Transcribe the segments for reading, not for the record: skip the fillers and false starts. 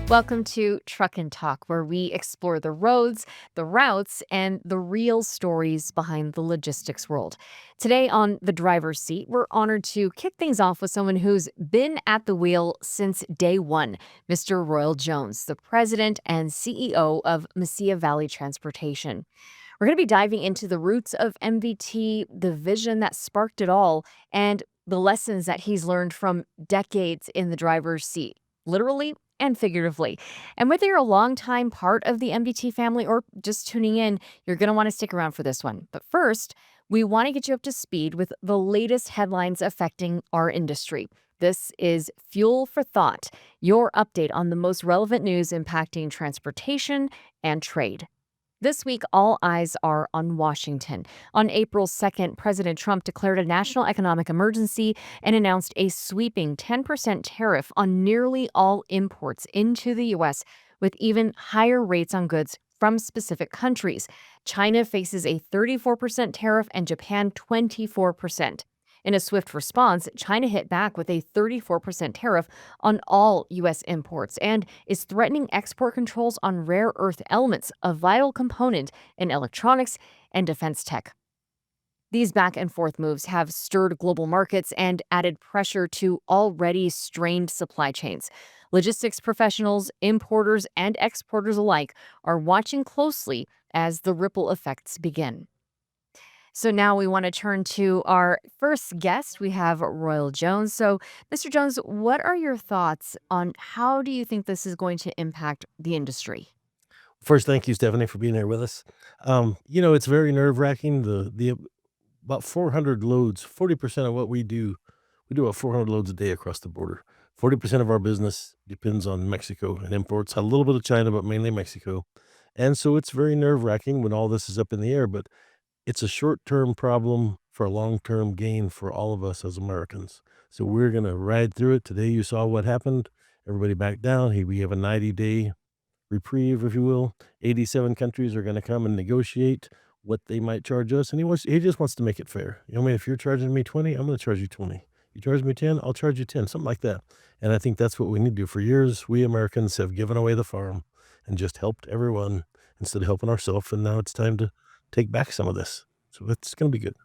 Welcome to Truck and Talk, where we explore the roads, the routes, and the real stories behind the logistics world. Today on The Driver's Seat, we're honored to kick things off with someone who's been at the wheel since day one, Mr. Royal Jones, the president and CEO of Mesilla Valley Transportation. We're going to be diving into the roots of MVT, the vision that sparked it all, and the lessons that he's learned from decades in the driver's seat, literally and figuratively. And whether you're a longtime part of the MVT family or just tuning in, you're going to want to stick around for this one. But first, we want to get you up to speed with the latest headlines affecting our industry. This is Fuel for Thought, your update on the most relevant news impacting transportation and trade. This week, all eyes are on Washington. On April 2nd, President Trump declared a national economic emergency and announced a sweeping 10% tariff on nearly all imports into the U.S., with even higher rates on goods from specific countries. China faces a 34% tariff and Japan 24%. In a swift response, China hit back with a 34% tariff on all U.S. imports and is threatening export controls on rare earth elements, a vital component in electronics and defense tech. These back and forth moves have stirred global markets and added pressure to already strained supply chains. Logistics professionals, importers, and exporters alike are watching closely as the ripple effects begin. So now we want to turn to our first guest. We have Royal Jones. So, Mr. Jones, what are your thoughts on how do you think this is going to impact the industry? First, thank you, Stephanie, for being here with us. It's very nerve-wracking. The about 400 loads, 40% of what we do about 400 loads a day across the border. 40% of our business depends on Mexico and imports, a little bit of China, but mainly Mexico. And so it's very nerve-wracking when all this is up in the air, but it's a short-term problem for a long-term gain for all of us as Americans. So we're going to ride through it. Today you saw what happened. Everybody backed down. We have a 90-day reprieve, if you will. 87 countries are going to come and negotiate what they might charge us, and he just wants to make it fair. You know, if you're charging me 20, I'm going to charge you 20. You charge me 10, I'll charge you 10, something like that. And I think that's what we need to do. For years, we Americans have given away the farm and just helped everyone instead of helping ourselves, and now it's time to take back some of this. So it's going to be good.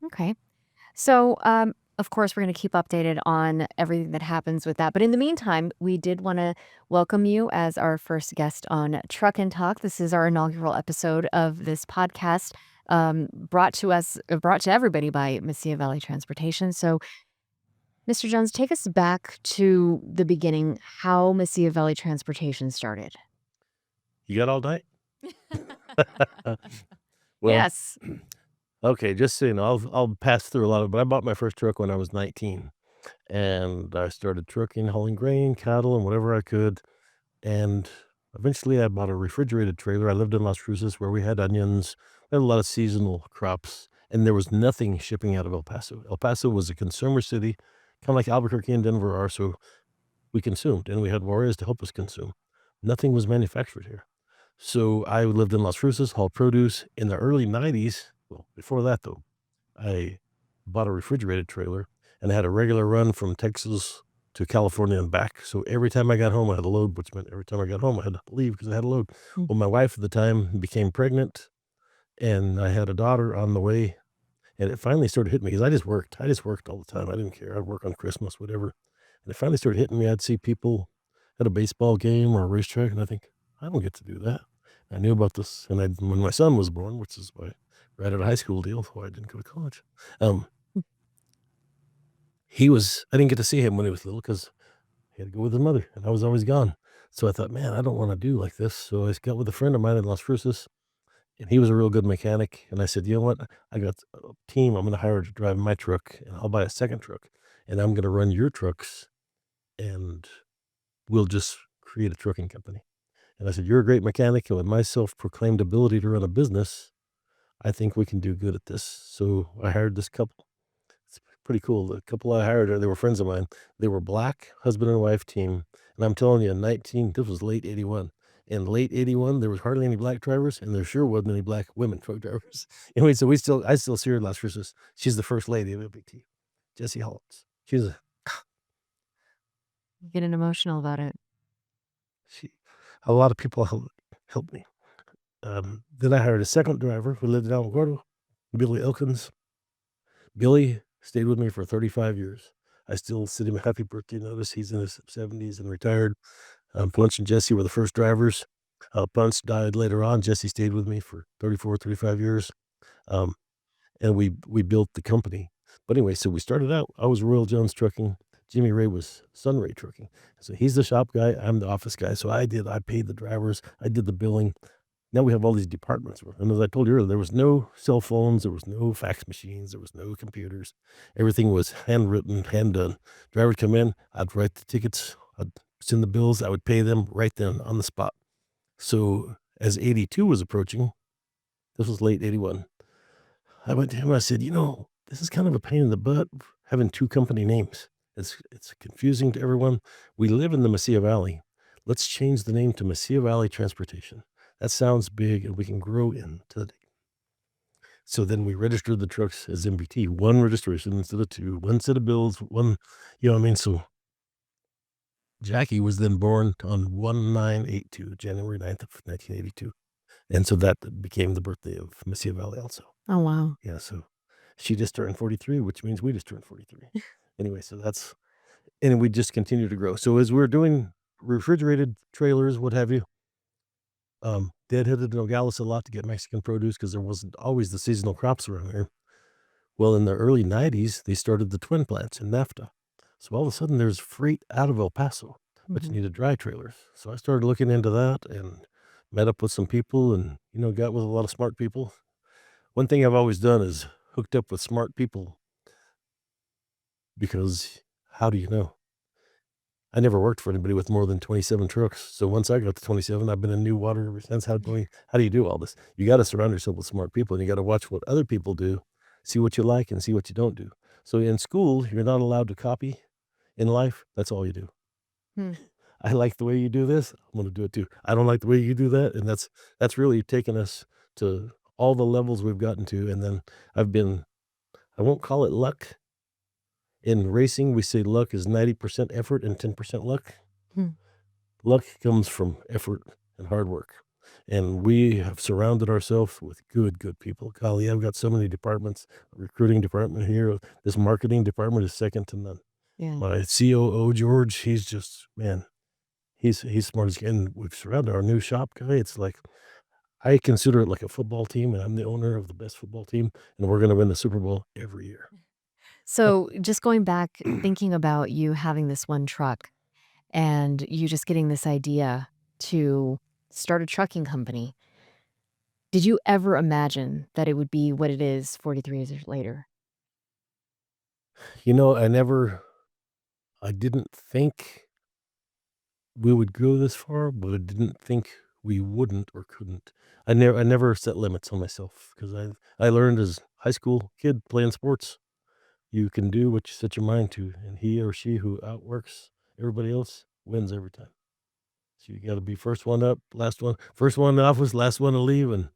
Okay. So, of course, we're going to keep updated on everything that happens with that. But in the meantime, we did want to welcome you as our first guest on Truck and Talk. This is our inaugural episode of this podcast, brought to everybody by Mesilla Valley Transportation. So, Mr. Jones, take us back to the beginning, how Mesilla Valley Transportation started. You got all night? Well, Yes. okay, just so you know, I'll pass through a lot of it, but I bought my first truck when I was 19, and I started trucking, hauling grain, cattle, and whatever I could, and eventually I bought a refrigerated trailer. I lived in Las Cruces where we had onions, we had a lot of seasonal crops, and there was nothing shipping out of El Paso. El Paso was a consumer city, kinda like Albuquerque and Denver are, so we consumed, and we had warriors to help us consume. Nothing was manufactured here. So I lived in Las Cruces, hauled produce. In the early '90s, well, before that though, I bought a refrigerated trailer and I had a regular run from Texas to California and back. So every time I got home, I had a load, which meant every time I got home, I had to leave because I had a load. Mm. Well, my wife at the time became pregnant and I had a daughter on the way. And it finally started hitting me because I just worked. I just worked all the time. I didn't care. I'd work on Christmas, whatever. And it finally started hitting me. I'd see people at a baseball game or a racetrack, and I think, I don't get to do that. I knew about this, and when my son was born, which is why right out of high school deal, why I didn't go to college. Um, I didn't get to see him when he was little because he had to go with his mother, and I was always gone. So I thought, man, I don't want to do like this. So I got with a friend of mine in Las Cruces, and he was a real good mechanic. And I said, you know what? I got a team I'm going to hire to drive my truck, and I'll buy a second truck, and I'm going to run your trucks, and we'll just create a trucking company. And I said, you're a great mechanic, and with my self-proclaimed ability to run a business, I think we can do good at this. So I hired this couple. It's pretty cool. The couple I hired, they were friends of mine. They were black husband and wife team. And I'm telling you, this was late 81. In late 81, there was hardly any black drivers, and there sure wasn't any black women truck drivers. Anyway, so I still see her in Las Cruces. She's the first lady of MPT, Jessie Hollins. Getting emotional about it. She a lot of people helped me. Then I hired a second driver who lived in Alamogordo, Billy Elkins. Billy stayed with me for 35 years. I still send him a happy birthday notice. He's in his 70s and retired. Punch and Jesse were the first drivers. Punch died later on. Jesse stayed with me for 34, 35 years. Um, and we built the company. But anyway, so we started out. I was Royal Jones Trucking. Jimmy Ray was Sunray Trucking. So he's the shop guy. I'm the office guy. So I paid the drivers. I did the billing. Now we have all these departments. And as I told you earlier, there was no cell phones, there was no fax machines, there was no computers. Everything was handwritten, hand done. Driver would come in, I'd write the tickets, I'd send the bills, I would pay them right then on the spot. So as 82 was approaching, this was late 81, I went to him, I said, this is kind of a pain in the butt having two company names. It's confusing to everyone. We live in the Mesilla Valley. Let's change the name to Mesilla Valley Transportation. That sounds big and we can grow into the. So then we registered the trucks as MBT, one registration instead of two, one set of bills, one, what I mean? So Jackie was then born on 1982, January 9th of 1982. And so that became the birthday of Mesilla Valley also. Oh, wow. Yeah, so she just turned 43, which means we just turned 43. Anyway, and we just continue to grow. So as we're doing refrigerated trailers, what have you, Dad headed to Nogales a lot to get Mexican produce because there wasn't always the seasonal crops around here. Well, in the early 90s, they started the twin plants in NAFTA. So all of a sudden there's freight out of El Paso, but you Mhm. needed dry trailers. So I started looking into that and met up with some people and, got with a lot of smart people. One thing I've always done is hooked up with smart people because how do you know? I never worked for anybody with more than 27 trucks. So once I got to 27, I've been in new water ever since. How do you do all this? You got to surround yourself with smart people and you got to watch what other people do, see what you like and see what you don't do. So in school, you're not allowed to copy. In life, that's all you do. Hmm. I like the way you do this. I'm going to do it too. I don't like the way you do that. And that's really taken us to all the levels we've gotten to. And then I won't call it luck. In racing, we say luck is 90% effort and 10% luck. Hmm. Luck comes from effort and hard work. And we have surrounded ourselves with good people. Golly, I've got so many departments, recruiting department here. This marketing department is second to none. Yeah. My COO, George, he's just, man, he's smart as, and we've surrounded our new shop guy. It's like, I consider it like a football team and I'm the owner of the best football team and we're going to win the Super Bowl every year. So, just going back, thinking about you having this one truck and you just getting this idea to start a trucking company, did you ever imagine that it would be what it is 43 years later? I didn't think we would go this far, but I didn't think we wouldn't or couldn't. I never set limits on myself because I learned as high school kid playing sports, you can do what you set your mind to, and he or she who outworks everybody else wins every time. So you got to be first one up, first one in the office, last one to leave, and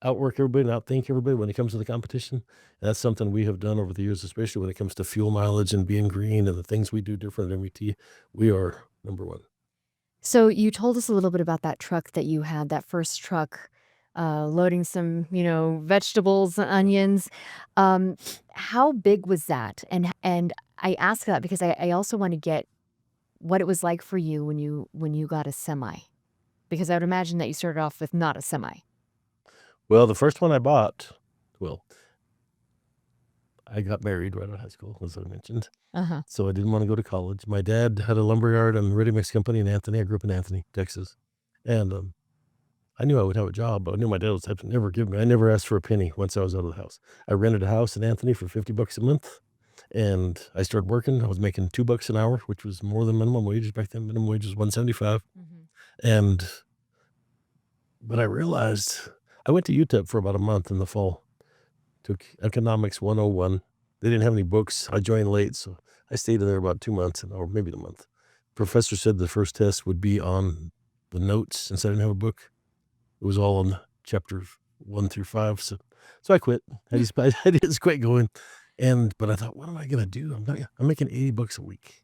outwork everybody and outthink everybody when it comes to the competition. And that's something we have done over the years, especially when it comes to fuel mileage and being green and the things we do different at MVT. We are number one. So, you told us a little bit about that truck that you had, that first truck, loading some, vegetables, onions. Um, how big was that? And I ask that because I also want to get what it was like for you when you got a semi, because I would imagine that you started off with not a semi. Well, the first one I bought, well, I got married right out of high school, as I mentioned. Uh-huh. So I didn't want to go to college. My dad had a lumberyard and ready mix company in Anthony. I grew up in Anthony, Texas. And I knew I would have a job, but I knew my dad was type to never give me. I never asked for a penny once I was out of the house. I rented a house in Anthony for $50 a month, and I started working. I was making $2 an hour, which was more than minimum wage back then. Minimum wage was 175, Mhm. and but I realized I went to UTEP for about a month in the fall. Took Economics 101. They didn't have any books. I joined late, so I stayed there about 2 months or maybe the month. Professor said the first test would be on the notes since I didn't have a book. It was all on chapters 1 through 5, so I quit. I just quit going, but I thought, "What am I gonna do? I'm making $80 a week.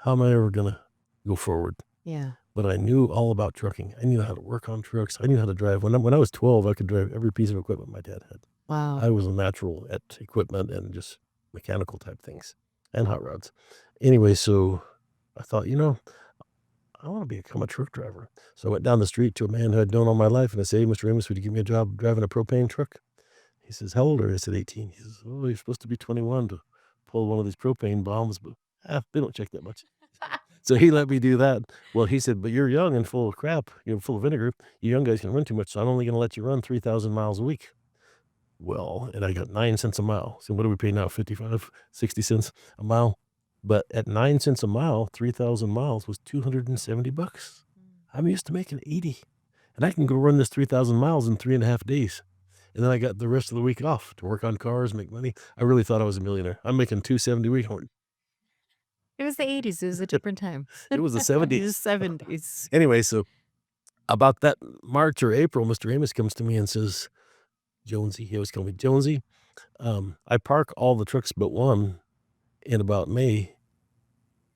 How am I ever gonna go forward?" Yeah. but I knew all about trucking. I knew how to work on trucks. I knew how to drive. When I was 12, I could drive every piece of equipment my dad had. Wow. I was a natural at equipment and just mechanical type things and hot rods. Anyway, so I thought, I want to become a truck driver. So I went down the street to a man who I'd known all my life and I said, "Hey, Mr. Amos, would you give me a job driving a propane truck?" He says, "How old are you?" I said, 18. He says, "Oh, you're supposed to be 21 to pull one of these propane bombs, but they don't check that much." So he let me do that. Well, he said, "But you're young and full of crap. You're full of vinegar. You young guys can run too much, so I'm only going to let you run 3,000 miles a week." Well, and I got 9 cents a mile. So what do we pay now? 55, 60 cents a mile. But at 9 cents a mile, 3,000 miles was $270. I'm used to making 80. And I can go run this 3,000 miles in 3.5 days. And then I got the rest of the week off to work on cars, make money. I really thought I was a millionaire. I'm making 270 a week. It was the 80s, it was a different time. It was the The 70s. 70s. Anyway, so about that March or April, Mr. Amos comes to me and says, "Jonesy," he always called me Jonesy, "I park all the trucks but one in about May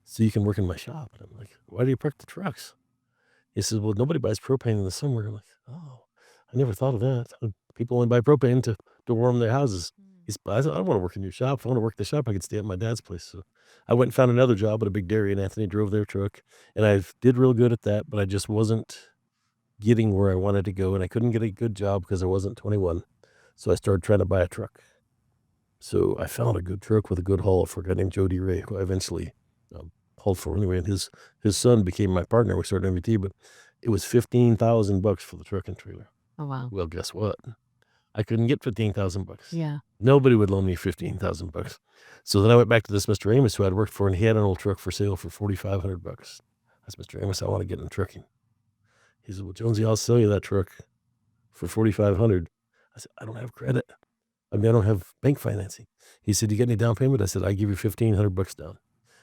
so you can work in my shop." And I'm like, "Why do you park the trucks?" He says, "Well, nobody buys propane in the summer." I'm like, "Oh, I never thought of that. People only buy propane to warm their houses." I said, "I don't wanna work in your shop. If I wanna work the shop, I could stay at my dad's place." So I went and found another job at a big dairy, and Anthony drove their truck, and I did real good at that, but I just wasn't getting where I wanted to go, and I couldn't get a good job because I wasn't 21. So I started trying to buy a truck. So I found a good truck with a good haul for a guy named Jody Ray, who I eventually, hauled for anyway, and his son became my partner. We started MVT, but it was $15,000 for the truck and trailer. Oh, wow. Well, guess what? I couldn't get $15,000. Yeah. Nobody would loan me $15,000. So then I went back to this Mr. Amos who I'd worked for, and he had an old truck for sale for $4,500. I said, "Mr. Amos, I wanna get in trucking." He said, "Well, Jonesy, I'll sell you that truck for 4,500." I said, "I don't have credit. I mean, I don't have bank financing." He said, "You get any down payment?" I said, "I give you $1,500 down."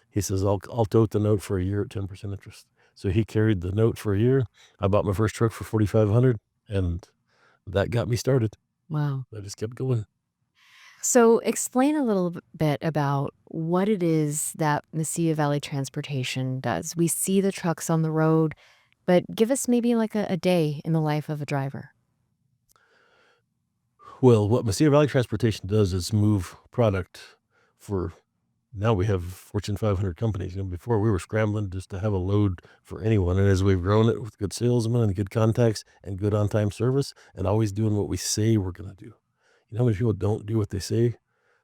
He says, "I'll tote the note for a year at 10% interest." So he carried the note for a year. I bought my first truck for 4,500, and that got me started. Wow. I just kept going. So explain a little bit about what it is that Mesilla Valley Transportation does. We see the trucks on the road, but give us maybe like a day in the life of a driver. Well, what Mesilla Valley Transportation does is move product for now we have Fortune 500 companies. Before we were scrambling just to have a load for anyone. And as we've grown it with good salesmen and good contacts and good on time service and always doing what we say we're going to do. You know how many people don't do what they say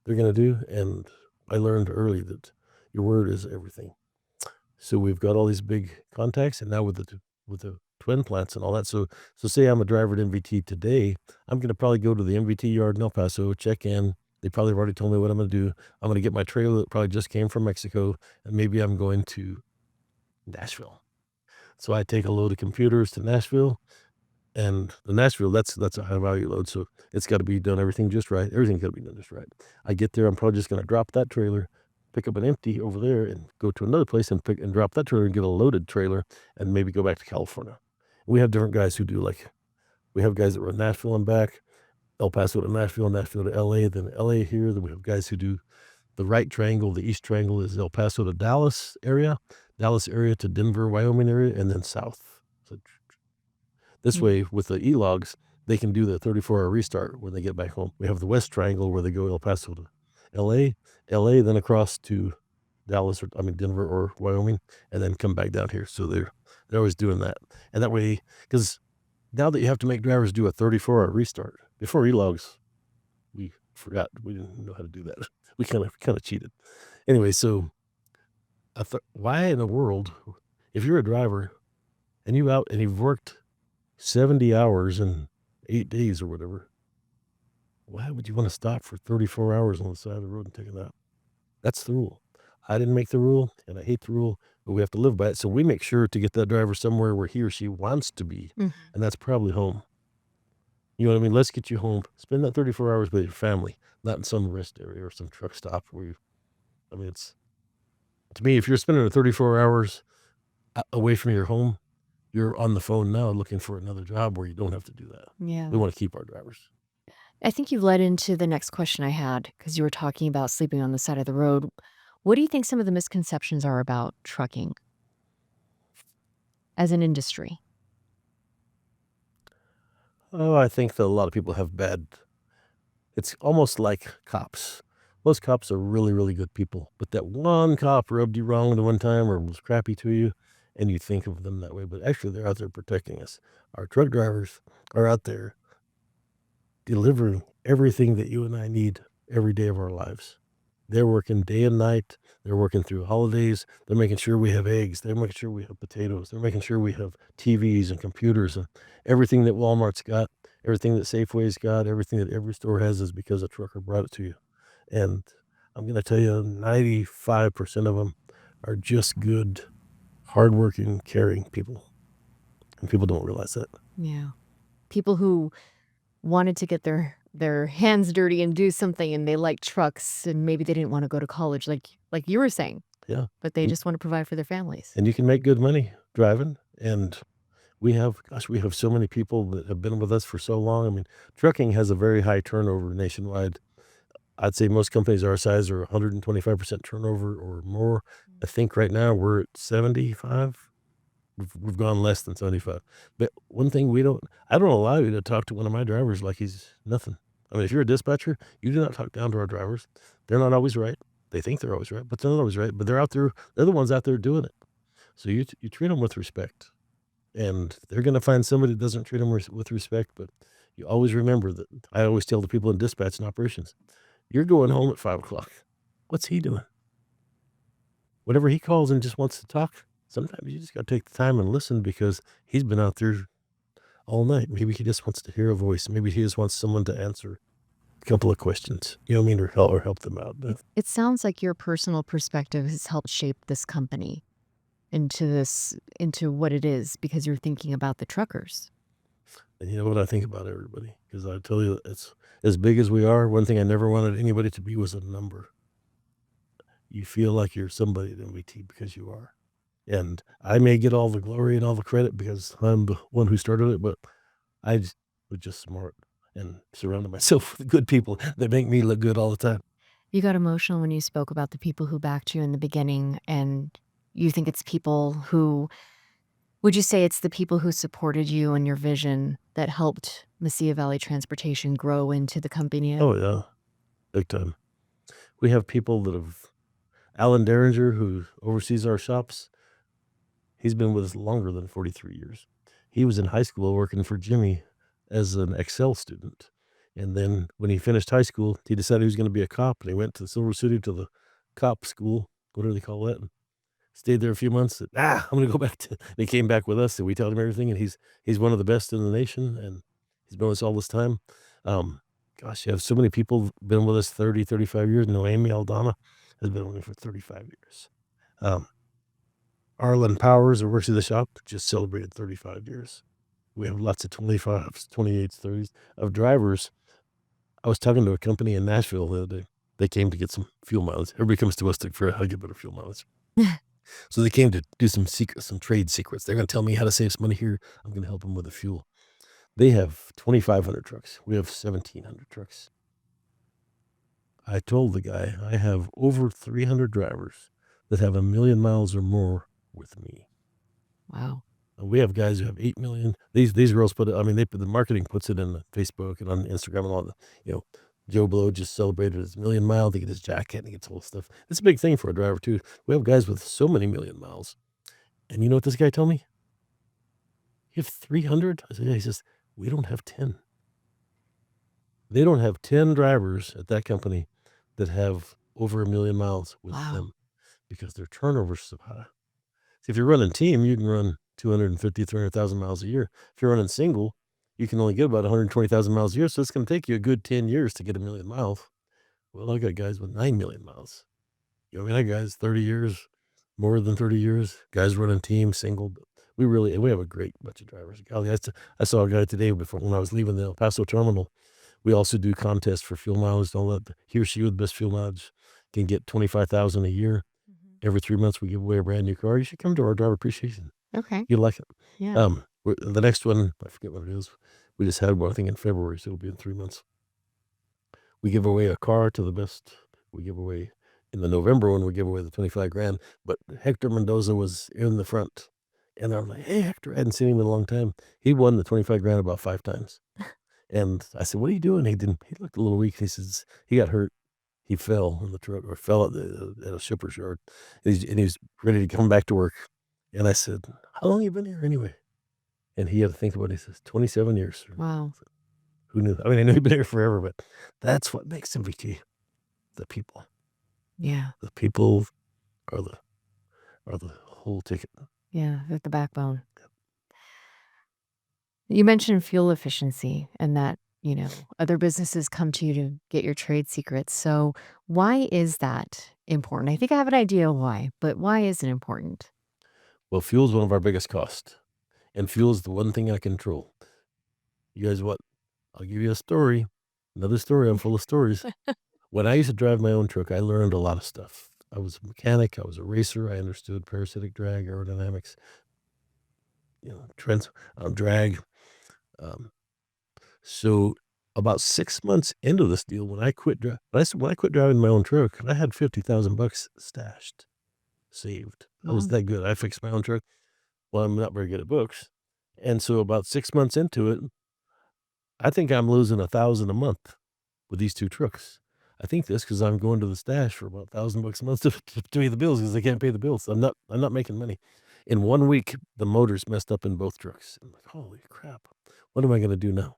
they're going to do? And I learned early that your word is everything. So we've got all these big contacts, and now with the twin plants and all that. So say I'm a driver at MVT today, I'm gonna probably go to the MVT yard in El Paso, check in. They probably have already told me what I'm gonna do. I'm gonna get my trailer that probably just came from Mexico, and maybe I'm going to Nashville. So I take a load of computers to Nashville, and the Nashville, that's a high value load, so it's gotta be done everything just right. Everything's gotta be done just right. I get there, I'm probably just gonna drop that trailer, pick up an empty over there, and go to another place and pick and drop that trailer and get a loaded trailer and maybe go back to California. We have different guys who do, like we have guys that run Nashville and back, El Paso to Nashville, Nashville to LA, then LA here, then we have guys who do the right triangle, the east triangle is El Paso to Dallas area to Denver, Wyoming area, and then south. So this Mm. way, with the e-logs, they can do the 34-hour restart when they get back home. We have the West Triangle where they go El Paso to LA, LA, then across to Dallas or I mean Denver or Wyoming, and then come back down here. So they're always doing that. And that way, because now that you have to make drivers do a 34-hour restart, before e-logs, we forgot. We didn't know how to do that. We kinda cheated. Anyway, so I thought, why in the world, if you're a driver and you've worked 70 hours in 8 days or whatever, why would you wanna stop for 34 hours on the side of the road and take a nap? That's the rule. I didn't make the rule, and I hate the rule, but we have to live by it, so we make sure to get that driver somewhere where he or she wants to be, Mhm. and that's probably home. You know what I mean? Let's get you home. Spend that 34 hours with your family, not in some rest area or some truck stop where you I mean, it's to me, if you're spending the 34 hours away from your home, you're on the phone now looking for another job where you don't have to do that. We Yeah. wanna keep our drivers. I think you led into the next question I had because you were talking about sleeping on the side of the road. What do you think some of the misconceptions are about trucking? as an industry? Oh, I think that a lot of people have bad it's almost like cops. Most cops are really, really good people, but that one cop rubbed you wrong the one time or was crappy to you, and you think of them that way, but actually they're out there protecting us. Our truck drivers are out there delivering everything that you and I need every day of our lives. They're working day and night. They're working through holidays. They're making sure we have eggs. They're making sure we have potatoes. They're making sure we have TVs and computers and everything that Walmart's got, everything that Safeway's got, everything that every store has is because a trucker brought it to you. And I'm going to tell you, 95% of them are just good, hardworking, caring people. And people don't realize that. Yeah. People who wanted to get their hands dirty and do something, and they like trucks, and maybe they didn't want to go to college like you were saying, Yeah. but they And, just want to provide for their families. and you can make good money driving. And we have so many people that have been with us for so long. I mean, trucking has a very high turnover nationwide. I'd say most companies our size are 125% turnover or more. I think right now we're at 75. We've gone less than 75. But one thing I don't allow you to talk to one of my drivers like he's nothing. I mean, if you're a dispatcher, you do not talk down to our drivers. They're not always right. They think they're always right, but they're not always right. But they're out there. They're the ones out there doing it. So you treat them with respect, and they're going to find somebody that doesn't treat them with respect. But you always remember that. I always tell the people in dispatch and operations, you're going home at 5 o'clock. What's he doing? Whatever he calls and just wants to talk. Sometimes you just got to take the time and listen because he's been out there all night. Maybe he just wants to hear a voice. Maybe he just wants someone to answer a couple of questions. You know what I mean, or help them out. It sounds like your personal perspective has helped shape this company into what it is because you're thinking about the truckers. And you know what I think about everybody? Because I tell you, it's as big as we are. One thing I never wanted anybody to be was a number. You feel like you're somebody at MVT because you are. And I may get all the glory and all the credit because I'm the one who started it, but was just smart and surrounded myself with good people that make me look good all the time. You got emotional when you spoke about the people who backed you in the beginning, and you think it's people who would you say it's the people who supported you and your vision that helped Mesilla Valley Transportation grow into the company? Oh, yeah, big time. We have people that have Alan Derringer, who oversees our shops, he's been with us longer than 43 years. He was in high school working for Jimmy as an Excel student. And then when he finished high school, he decided he was going to be a cop, and he went to Silver City to the cop school. What do they call that? And stayed there a few months. Said, I'm going to go back to. They came back with us, and we told him everything. And he's one of the best in the nation, and he's been with us all this time. Um, Gosh, you have so many people been with us 30, 35 years. Noemi Aldana has been with me for 35 years. Um, Arlen Powers, who works at the shop, just celebrated 35 years. We have lots of 25s, 28s, 30s of drivers. I was talking to a company in Nashville the other day. They came to get some fuel mileage. Everybody comes to us to for how to get better fuel mileage. So they came to do some secrets, some trade secrets. They're going to tell me how to save some money here. I'm going to help them with the fuel. They have 2,500 trucks. We have 1,700 trucks. I told the guy I have over 300 drivers that have 1,000,000 miles or more with me. Wow. We have guys who have 8,000,000. These girls put it. I mean, the marketing puts it in Facebook and on Instagram and all the. You know, Joe Blow just celebrated his 1,000,000 mile. They get his jacket and he gets all the stuff. It's a big thing for a driver too. We have guys with so many million miles. And you know what this guy told me? You have 300? I said, yeah. He says, we don't have 10. They don't have 10 drivers at that company that have over 1,000,000 miles with Wow. them because their turnover's so high. See, if you're running team, you can run 250, 300,000 miles a year. If you're running single, you can only get about 120,000 miles a year. So it's going to take you a good 10 years to get 1,000,000 miles. Well, I got guys with 9,000,000 miles. You know, I mean, I got guys 30 years, more than 30 years, guys running team, single. We have a great bunch of drivers. Golly, I saw a guy today before when I was leaving the El Paso terminal. We also do contests for fuel mileage. Don't let he or she with best fuel mileage can get 25,000 a year. Mhm. Every 3 months, we give away a brand new car. You should come to our driver appreciation. Okay. You like it. Yeah. The next one, I forget what it is. We just had one, I think in February, so it'll be in 3 months. We give away a car to the best. We give away in the November one, we give away the 25 grand, but Hector Mendoza was in the front And I'm like, "Hey, Hector," I hadn't seen him in a long time. He won the 25 grand about 5 times. And I said, "What are you doing?" He looked a little weak. He says he got hurt. He fell in the truck or fell at a shipper's yard. And he's ready to come back to work. And I said, "How long you been here anyway?" And he had to think about it. He says, 27 years. Wow. Who knew? I mean, I knew he'd been here forever, but that's what makes MVP. The people. Yeah. The people are the whole ticket. Yeah. At the backbone. You mentioned fuel efficiency and that, other businesses come to you to get your trade secrets. So, why is that important? I think I have an idea why, but why is it important? Well, fuel is one of our biggest costs, and fuel is the one thing I control. You guys what? I'll give you a story. Another story. I'm full of stories. When I used to drive my own truck, I learned a lot of stuff. I was a mechanic. I was a racer. I understood parasitic drag, aerodynamics, trends, drag. Um, so about 6 months into this deal, when I quit, when I quit driving my own truck, I had $50,000 stashed, saved. I was Wow. that good. I fixed my own truck. Well, I'm not very good at books, and so about 6 months into it, I think I'm losing 1,000 a month with these 2 trucks. I think this because 'cause I'm going to the stash for about $1,000 a month to pay the bills because I can't pay the bills. I'm not making money. In 1 week, the motors messed up in both trucks. I'm like, "Holy crap. What am I gonna do now?"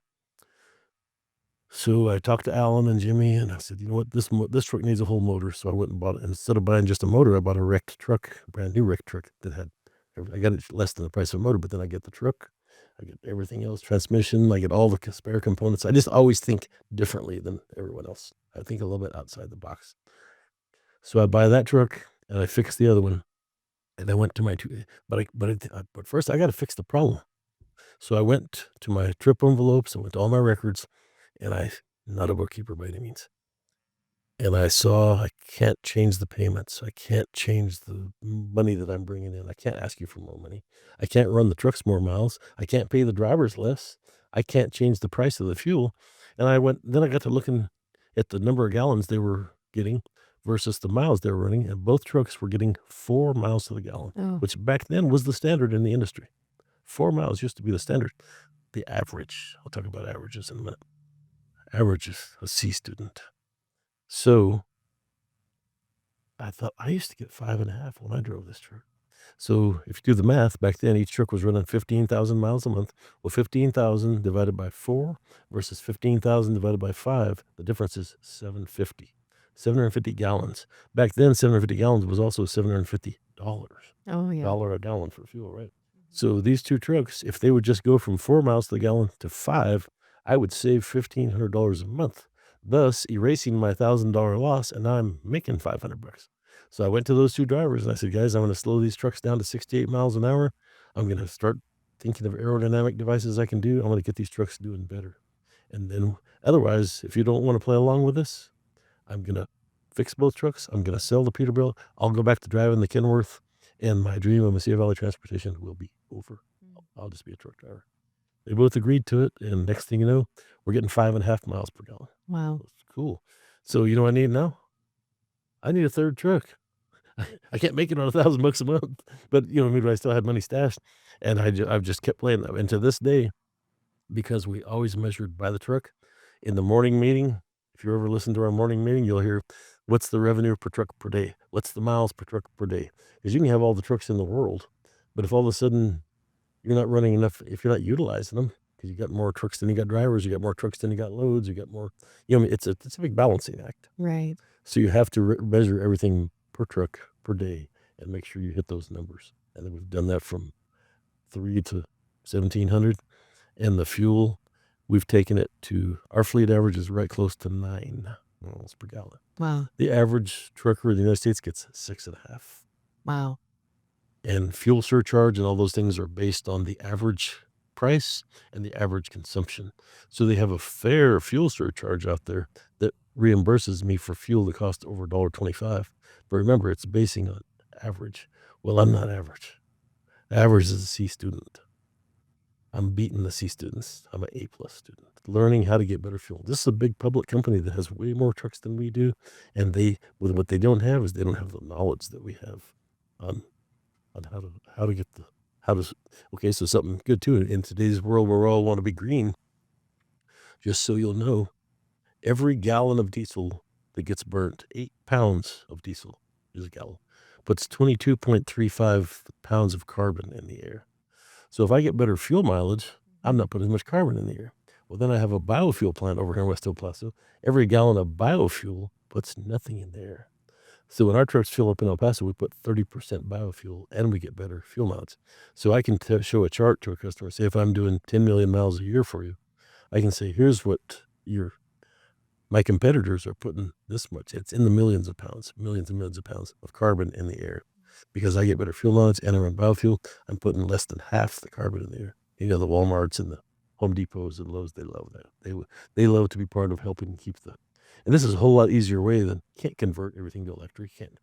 So I talked to Alan and Jimmy, and I said, "You know what? This truck needs a whole motor." So I went and bought it. Instead of buying just a motor, I bought a wrecked truck, a brand new wrecked truck that had I got it less than the price of a motor, but then I get the truck, I get everything else, transmission, I get all the spare components. I just always think differently than everyone else. I think a little bit outside the box. So I buy that truck and I fix the other one, and I went to my two, but first I got to fix the problem. So I went to my trip envelopes, I went to all my records, and not a bookkeeper by any means. And I saw I can't change the payments. I can't change the money that I'm bringing in. I can't ask you for more money. I can't run the trucks more miles. I can't pay the drivers less. I can't change the price of the fuel. And then I got to looking at the number of gallons they were getting versus the miles they were running. And both trucks were getting 4 miles to the gallon, Oh, which back then was the standard in the industry. 4 miles used to be the standard. The average, I'll talk about averages in a minute. Average is a C student. So I thought I used to get 5.5 when I drove this truck. So if you do the math, back then each truck was running 15,000 miles a month. Well, 15,000 divided by 4 versus 15,000 divided by 5, the difference is 750. 750 gallons. Back then, 750 gallons was also $750. oh yeah. Dollar a gallon for fuel, right? So these 2 trucks, if they would just go from 4 miles to the gallon to 5, I would save $1,500 a month, thus erasing my $1,000 loss, and I'm making $500. So I went to those 2 drivers and I said, "Guys, I'm gonna slow these trucks down to 68 miles an hour. I'm gonna start thinking of aerodynamic devices I can do. I'm gonna get these trucks doing better. And then otherwise, if you don't wanna play along with this, I'm gonna fix both trucks. I'm gonna sell the Peterbilt. I'll go back to driving the Kenworth, and my dream of Mesilla Valley Transportation will be over. Mm. I'll just be a truck driver." They both agreed to it, and next thing you know, we're getting 5.5 miles per gallon. Wow. That's cool. So you know what I need now? I need a third truck. I can't make it on $1,000 a month, but maybe I still had money stashed, and I've just kept playing that. And to this day, because we always measured by the truck. In the morning meeting, if you ever listen to our morning meeting, you'll hear, "What's the revenue per truck per day? What's the miles per truck per day?" Because you can have all the trucks in the world, but if all of a sudden you're not running enough, if you're not utilizing them, because you got more trucks than you got drivers, you got more trucks than you got loads, you got more, it's a big balancing act. Right. So you have to measure everything per truck per day and make sure you hit those numbers. And then we've done that from 3 to 1,700. And the fuel, we've taken it to our fleet average is right close to 9 miles per gallon. Wow. The average trucker in the United States gets 6.5. Wow. And fuel surcharge and all those things are based on the average price and the average consumption. So they have a fair fuel surcharge out there that reimburses me for fuel that costs over $1.25. But remember, it's basing on average. Well, I'm not average. Average is a C student. I'm beating the C students. I'm an A+ student, learning how to get better fuel. This is a big public company that has way more trucks than we do, and with what they don't have is they don't have the knowledge that we have on on how to get How does okay, so something good too, in today's world where we all wanna be green, just so you'll know, every gallon of diesel that gets burnt, 8 pounds of diesel is a gallon, puts 22.35 pounds of carbon in the air. So if I get better fuel mileage, I'm Mhm. not putting as much carbon in the air. Well, then I have a biofuel plant over here in West El Paso. Every gallon of biofuel puts nothing in the air. So when our trucks fill up in El Paso, we put 30% biofuel and we get better fuel mileage. So I can show a chart to a customer, say if I'm doing 10 million miles a year for you, I can say, here's what your my competitors are putting this much. It's in the millions and millions of pounds of carbon in the air. Because I get better fuel mileage and I run biofuel, I'm putting less than half the carbon in the air. You know, the Walmarts and the Home Depots and Lowe's, they love that. They love to be part of helping keep the and this is a whole lot easier way than can't convert everything to electric. Can't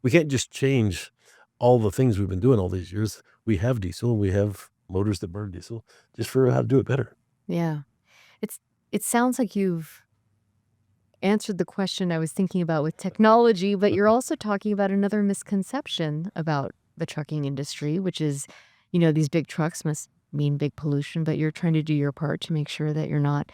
we can't just change all the things we've been doing all these years. We have diesel, we have motors that burn diesel. Just figure out how to do it better. Yeah. It's it sounds like you've answered the question I was thinking about with technology, but you're also talking about another misconception about the trucking industry, which is, these big trucks must mean big pollution, but you're trying to do your part to make sure that you're not,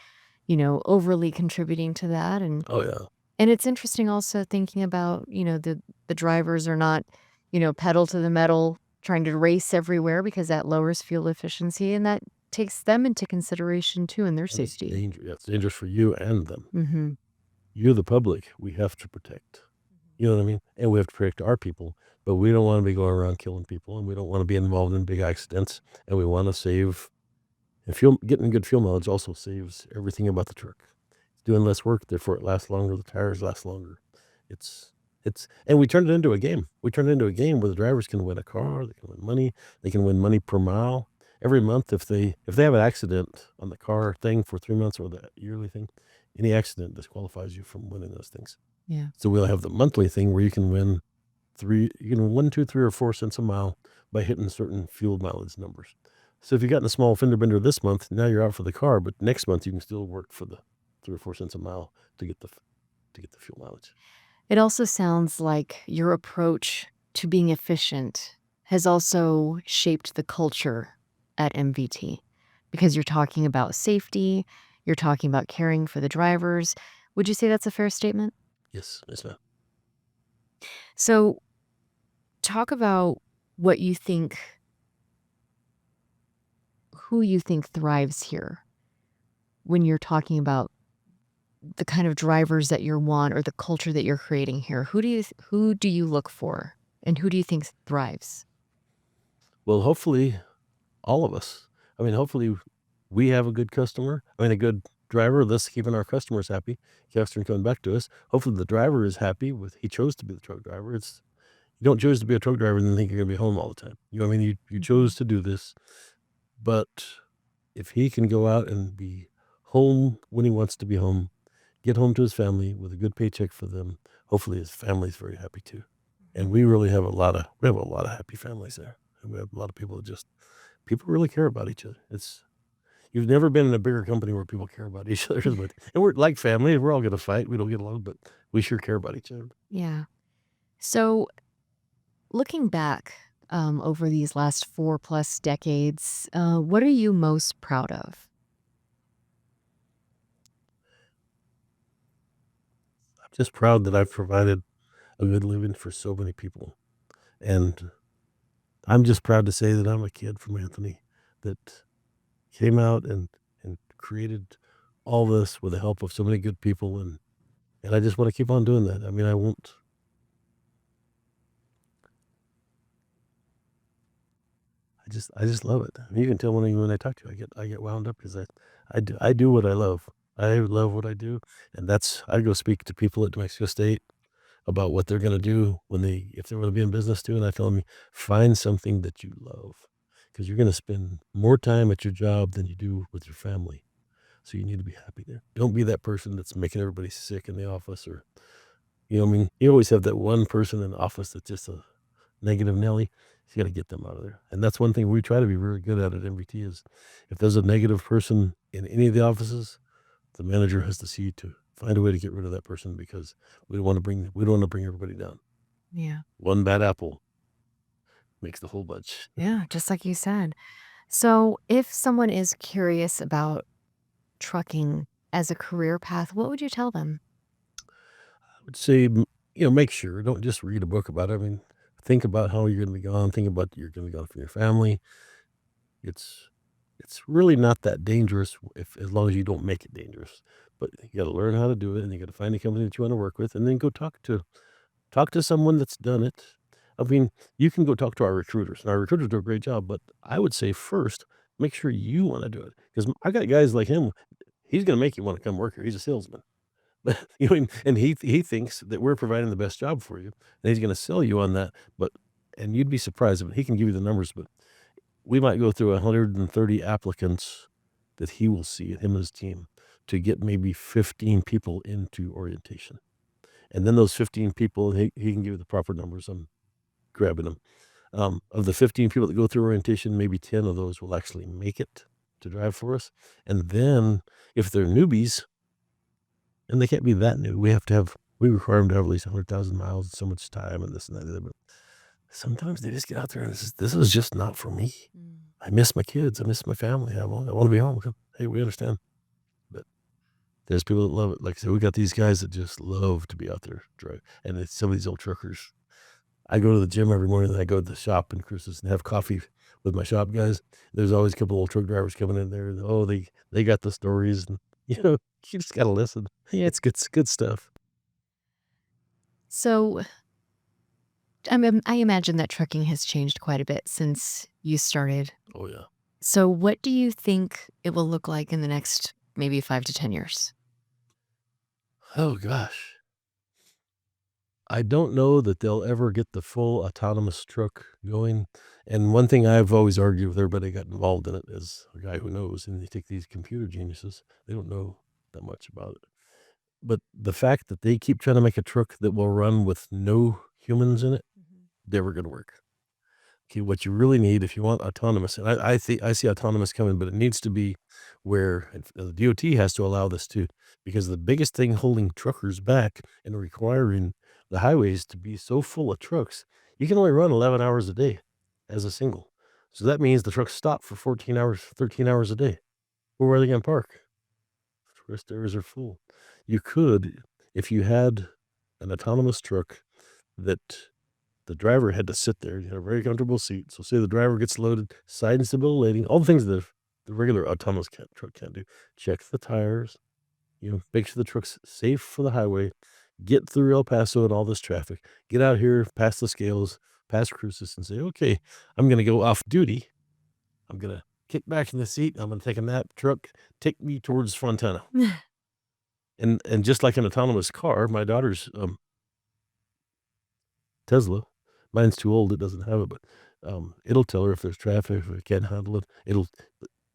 overly contributing to that. And Oh yeah. and it's interesting also thinking about, the drivers are not, pedal to the metal trying to race everywhere because that lowers fuel efficiency and that takes them into consideration too in their And it's safety. dangerous. Yeah, it's dangerous for you and them. Mhm. You're the public. We have to protect. You know what I mean? And we have to protect our people, but we don't wanna be going around killing people, and we don't wanna be involved in big accidents, and we wanna save and fuel getting good fuel mileage also saves everything about the truck. It's doing less work, therefore it lasts longer, the tires last longer. It's and we turned it into a game. We turned it into a game where the drivers can win a car, they can win money per mile. Every month, if they have an accident on the car thing for 3 months or the yearly thing, any accident disqualifies you from winning those things. Yeah. So we'll have the monthly thing where you can win 1, 2, 3, or 4 cents a mile by hitting certain fuel mileage numbers. So if you got in a small fender bender this month, now you're out for the car, but next month you can still work for the 3 or 4 cents a mile to get the fuel mileage. It also sounds like your approach to being efficient has also shaped the culture at MVT because you're talking about safety, you're talking about caring for the drivers. Would you say that's a fair statement? Yes, yes, ma'am. So, talk about what you think, who you think thrives here when you're talking about the kind of drivers that you want or the culture that you're creating here. Who do you look for and who do you think thrives? Well, hopefully, all of us. I mean, hopefully, we have a good customer, a good driver that's keeping our customers happy, customer coming back to us. Hopefully, the driver is happy with he chose to be the truck driver. You don't choose to be a truck driver and then think you're gonna be home all the time. You know what I mean? You Mhm. chose to do this, but if he can go out and be home when he wants to be home, get home to his family with a good paycheck for them, hopefully his family's very happy too. And Mhm. we have a lot of happy families there. And we have a lot of people that just people really care about each other. It's you've never been in a bigger company where people care about each other, but and we're like family. We're all gonna fight. We don't get along, but we sure care about each other. Yeah. So, looking back over these last 4 plus decades, what are you most proud of? I'm just proud that I've provided a good living for so many people. And I'm just proud to say that I'm a kid from Anthony that came out and created all this with the help of so many good people, and I just wanna keep on doing that. I mean, I just love it. I mean, you can tell when I talk to you, I get wound up because I do what I love. I love what I do, and that's I go speak to people at New Mexico State about what they're gonna do when if they wanna be in business too, and I tell them, "Find something that you love, because 'cause you're gonna spend more time at your job than you do with your family, so you need to be happy there. Don't be that person that's making everybody sick in the office or" you know what I mean? You always have that one person in the office that's just a negative Nelly. You gotta get them out of there, and that's one thing we try to be really good at MVT is if there's a negative person in any of the offices, the manager has to see to find a way to get rid of that person because we don't wanna bring everybody down. Yeah. One bad apple makes the whole bunch. Yeah, just like you said. So, if someone is curious about trucking as a career path, what would you tell them? I would say, make sure, don't just read a book about it. I mean, think about how you're gonna be gone, think about you're gonna be gone from your family. It's it's really not that dangerous if as long as you don't make it dangerous. But you gotta learn how to do it, and you gotta find a company that you wanna work with, and then go talk to someone that's done it. I mean, you can go talk to our recruiters, and our recruiters do a great job, but I would say first, make sure you wanna do it, 'cause I got guys like him, he's gonna make you wanna come work here, he's a salesman. But, and he thinks that we're providing the best job for you, and he's gonna sell you on that, but and you'd be surprised, but he can give you the numbers, but we might go through 130 applicants that he will see, him and his team, to get maybe 15 people into orientation. And then those 15 people, he can give you the proper numbers. I'm grabbing them. Of the 15 people that go through orientation, maybe 10 of those will actually make it to drive for us. And then if they're newbies, and they can't be that new, we require them to have at least 100,000 miles, so much time, and this and that. And the other. But sometimes they just get out there and this is just not for me. Mm. I miss my kids. I miss my family. I want to be home with them. Hey, we understand. But there's people that love it. Like I said, we got these guys that just love to be out there drive. And it's some of these old truckers. I go to the gym every morning, and I go to the shop in Cruces and have coffee with my shop guys. There's always a couple old truck drivers coming in there. Oh, they got the stories, and you just gotta listen. It's good stuff. So, I imagine that trucking has changed quite a bit since you started. Oh yeah. So, what do you think it will look like in the next maybe 5 to 10 years? Oh gosh. I don't know that they'll ever get the full autonomous truck going. And one thing I've always argued with everybody that got involved in it is a guy who knows, and they take these computer geniuses, they don't know that much about it. But the fact that they keep trying to make a truck that will run with no humans in it, Mhm. never gonna work. Okay, what you really need if you want autonomous, and I see autonomous coming, but it needs to be where the DOT has to allow this too, because the biggest thing holding truckers back and requiring the highways to be so full of trucks, you can only run 11 hours a day as a single. So that means the trucks stop for 14 hours, 13 hours a day. Well, where are they going to park? Rest areas are full. You could, if you had an autonomous truck that the driver had to sit there, you had a very comfortable seat. So say the driver gets loaded, side and stability landing, all the things that the regular autonomous truck can't do. Check the tires, make sure the truck's safe for the highway, get through El Paso and all this traffic, get out here, past the scales, past cruises, and say, okay, I'm going to go off duty. I'm going to kick back in the seat. I'm going to take a nap. Truck, take me towards Fontana. And just like an autonomous car, my daughter's Tesla. Mine's too old, it doesn't have it, but, it'll tell her if there's traffic, if it can't handle it.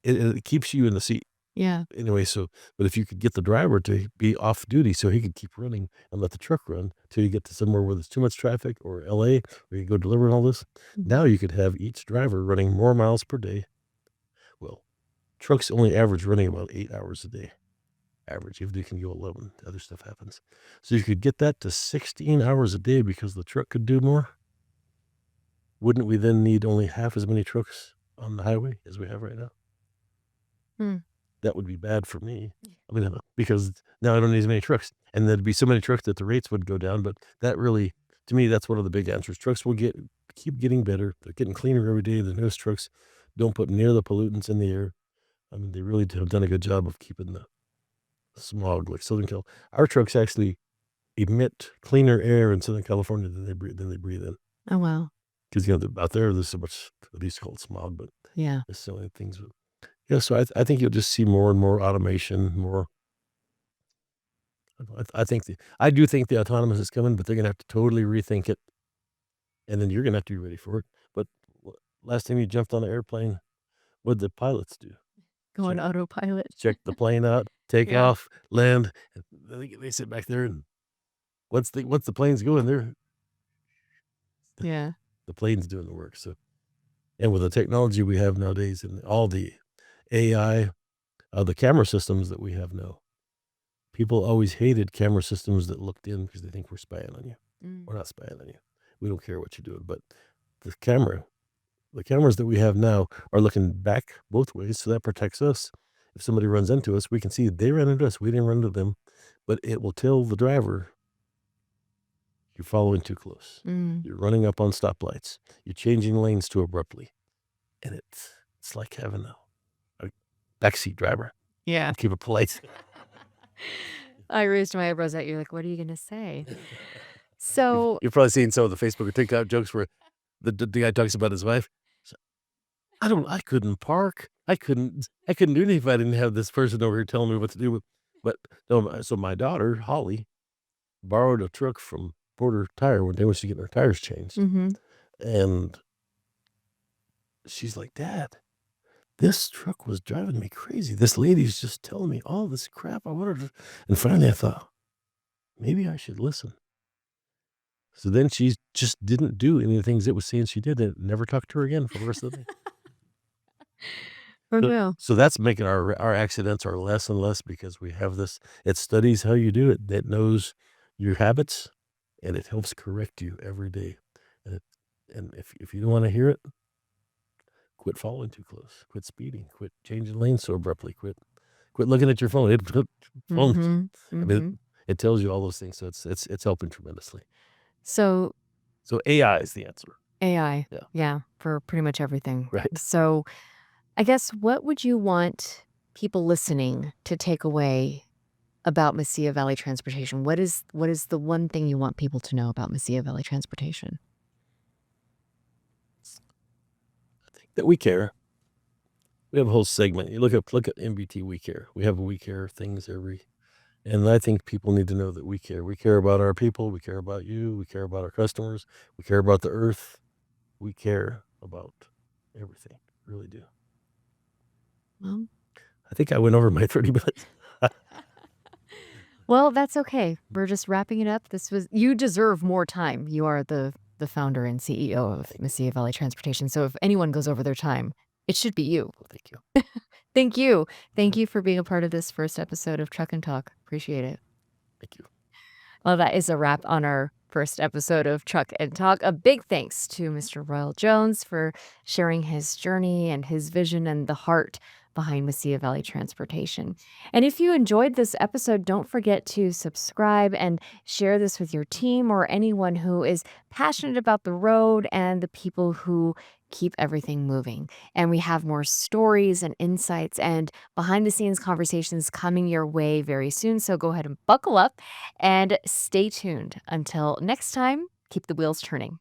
It keeps you in the seat Yeah. anyway, so but if you could get the driver to be off duty so he could keep running and let the truck run till you get to somewhere where there's too much traffic or LA where you go deliver and all this, Mhm. now you could have each driver running more miles per day. Well, trucks only average running about 8 hours a day. Average, if they can go 11, other stuff happens. So you could get that to 16 hours a day because the truck could do more. Wouldn't we then need only half as many trucks on the highway as we have right now? Hmm. That would be bad for me. I mean, because now I don't need as many trucks, and there'd be so many trucks that the rates would go down, but that really to me, that's one of the big answers. Trucks will keep getting better. They're getting cleaner every day. The newest trucks don't put near the pollutants in the air. I mean, they really have done a good job of keeping the smog like Southern Cal. Our trucks actually emit cleaner air in Southern California than they breathe in. Oh, wow. 'Cause, out there, there's so much at least called smog, but Yeah. there's so many things. Yeah, so I think you'll just see more and more automation, more I think I do think the autonomous is coming, but they're gonna have to totally rethink it, and then you're gonna have to be ready for it. But last time you jumped on an airplane, what'd the pilots do? Go on Check autopilot. check the plane out, take Yeah. off, land, and they sit back there, and once the plane's going, Yeah. the plane's doing the work, so and with the technology we have nowadays and all the AI, the camera systems that we have now, people always hated camera systems that looked in because they think we're spying on you. Mm. We're not spying on you. We don't care what you're doing, but the camera The cameras that we have now are looking back both ways, so that protects us. If somebody runs into us, we can see they ran into us, we didn't run into them, but it will tell the driver, "You're following too close. Mm. You're running up on stoplights. You're changing lanes too abruptly." And it's like having a backseat driver. Yeah. Keep it polite. I raised my eyebrows at you like, "What are you gonna say?" So You've probably seen some of the Facebook or TikTok jokes where the guy talks about his wife. I couldn't park. I couldn't do anything if I didn't have this person over here telling me what to do. But no, so my daughter, Holly, borrowed a truck from Porter Tire one day when she getting her tires changed. Mhm. And she's like, "Dad, this truck was driving me crazy. This lady's just telling me all this crap. I wanted to." And finally I thought, maybe I should listen. So then she just didn't do any of the things it was saying she did, and never talked to her again for the rest of the day. Oh, So no. so that's making our accidents are less and less because we have this. It studies how you do it. It knows your habits, and it helps correct you every day. And it and if you don't wanna hear it, quit following too close, quit speeding, quit changing lanes so abruptly, quit looking at your phone. Phone Mhm. I mean, Mhm. it tells you all those things, so it's helping tremendously. So So AI is the answer. AI, Yeah. yeah, for pretty much everything. Right. So I guess what would you want people listening to take away about Mesilla Valley Transportation? What is the one thing you want people to know about Mesilla Valley Transportation? That we care. We have a whole segment. You look at MBT We Care. We have We Care things and I think people need to know that we care. We care about our people, we care about you, we care about our customers, we care about the earth. We care about everything. Really do. Well, I think I went over my 30 minutes. well, that's okay. We're just wrapping it up. You deserve more time. You are the founder and CEO of Thank you. Mesilla Valley Transportation. So if anyone goes over their time, it should be you. Well, thank you. Thank you. Thank you for being a part of this first episode of Truck and Talk. Appreciate it. Thank you. Well, that is a wrap on our first episode of Truck and Talk. A big thanks to Mr. Royal Jones for sharing his journey and his vision and the heart behind Mesilla Valley Transportation. And if you enjoyed this episode, don't forget to subscribe and share this with your team or anyone who is passionate about the road and the people who keep everything moving. And we have more stories and insights and behind the scenes conversations coming your way very soon. So go ahead and buckle up and stay tuned. Until next time, keep the wheels turning.